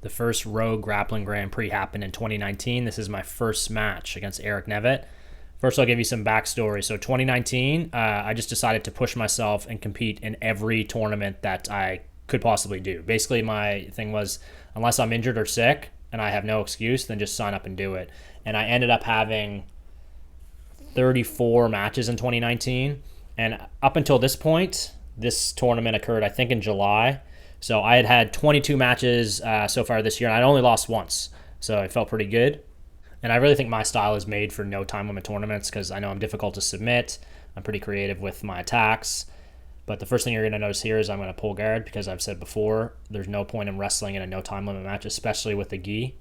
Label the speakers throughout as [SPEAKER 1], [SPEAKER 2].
[SPEAKER 1] The first Rogue Grappling Grand Prix happened in 2019. This is my first match against Eric Nevitt. First, I'll give you some backstory. So 2019, I just decided to push myself and compete in every tournament that I could possibly do. Basically, my thing was, unless I'm injured or sick and I have no excuse, then just sign up and do it. And I ended up having 34 matches in 2019. And up until this point, this tournament occurred, I think, in July. So I had 22 matches so far this year, and I'd only lost once. So it felt pretty good. And I really think my style is made for no time limit tournaments because I know I'm difficult to submit. I'm pretty creative with my attacks. But the first thing you're going to notice here is I'm going to pull guard because I've said before, there's no point in wrestling in a no time limit match, especially with the gi.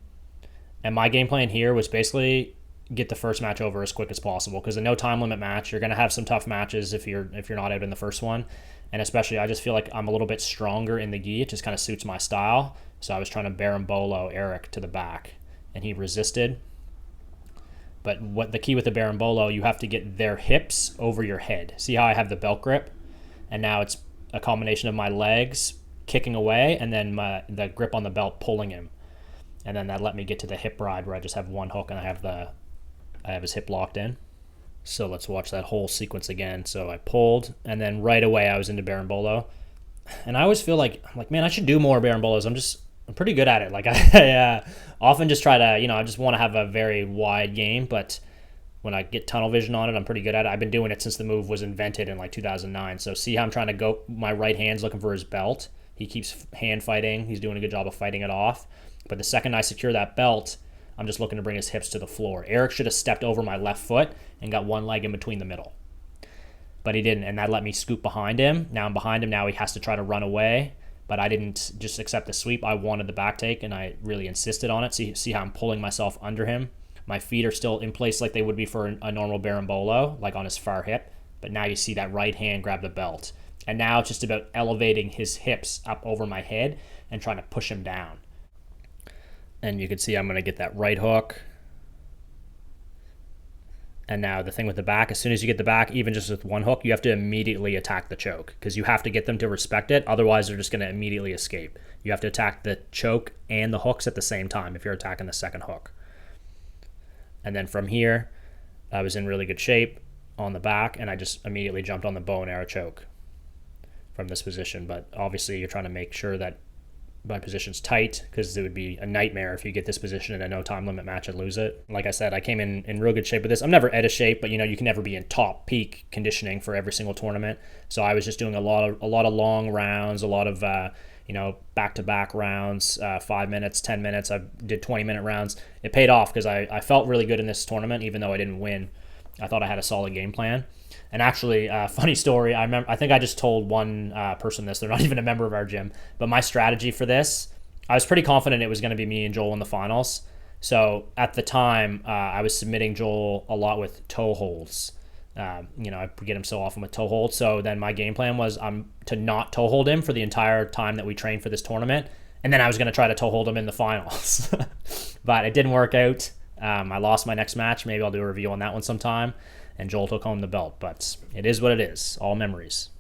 [SPEAKER 1] And my game plan here was basically get the first match over as quick as possible because a no time limit match, you're going to have some tough matches if you're not out in the first one. And especially, I just feel like I'm a little bit stronger in the gi. It just kind of suits my style. So I was trying to Berimbolo Eric to the back, and he resisted. But what the key with the Berimbolo, you have to get their hips over your head. See how I have the belt grip? And now it's a combination of my legs kicking away and then the grip on the belt pulling him. And then that let me get to the hip ride where I just have one hook and I have his hip locked in. So let's watch that whole sequence again. So I pulled, and then right away I was into Berimbolo. And I always feel like, man, I should do more Berimbolos. I'm pretty good at it. Like I often just try to, I just want to have a very wide game, but when I get tunnel vision on it, I'm pretty good at it. I've been doing it since the move was invented in like 2009. So see how I'm trying to go, my right hand's looking for his belt. He keeps hand fighting. He's doing a good job of fighting it off. But the second I secure that belt, I'm just looking to bring his hips to the floor. Eric should have stepped over my left foot and got one leg in between the middle. But he didn't, and that let me scoop behind him. Now I'm behind him. Now he has to try to run away. But I didn't just accept the sweep. I wanted the back take, and I really insisted on it. See how I'm pulling myself under him? My feet are still in place like they would be for a normal Berimbolo, like on his far hip. But now you see that right hand grab the belt. And now it's just about elevating his hips up over my head and trying to push him down. And you can see I'm going to get that right hook. And now the thing with the back, as soon as you get the back, even just with one hook, you have to immediately attack the choke because you have to get them to respect it. Otherwise, they're just going to immediately escape. You have to attack the choke and the hooks at the same time if you're attacking the second hook. And then from here, I was in really good shape on the back, and I just immediately jumped on the bow and arrow choke from this position. But obviously, you're trying to make sure that my position's tight because it would be a nightmare if you get this position in a no time limit match and lose it. Like I said, I came in real good shape with this. I'm never out of shape, but you can never be in top peak conditioning for every single tournament. So I was just doing a lot of long rounds, a lot of back-to-back rounds, 5 minutes, 10 minutes. I did 20-minute rounds. It paid off because I felt really good in this tournament, even though I didn't win. I thought I had a solid game plan. And actually, funny story, I think I just told one person this. They're not even a member of our gym. But my strategy for this, I was pretty confident it was going to be me and Joel in the finals. So at the time, I was submitting Joel a lot with toe holds. I get him so often with toe holds. So then my game plan was to not toe hold him for the entire time that we trained for this tournament. And then I was going to try to toe hold him in the finals. But it didn't work out. I lost my next match. Maybe I'll do a review on that one sometime. And Joel took home the belt. But it is what it is. All memories.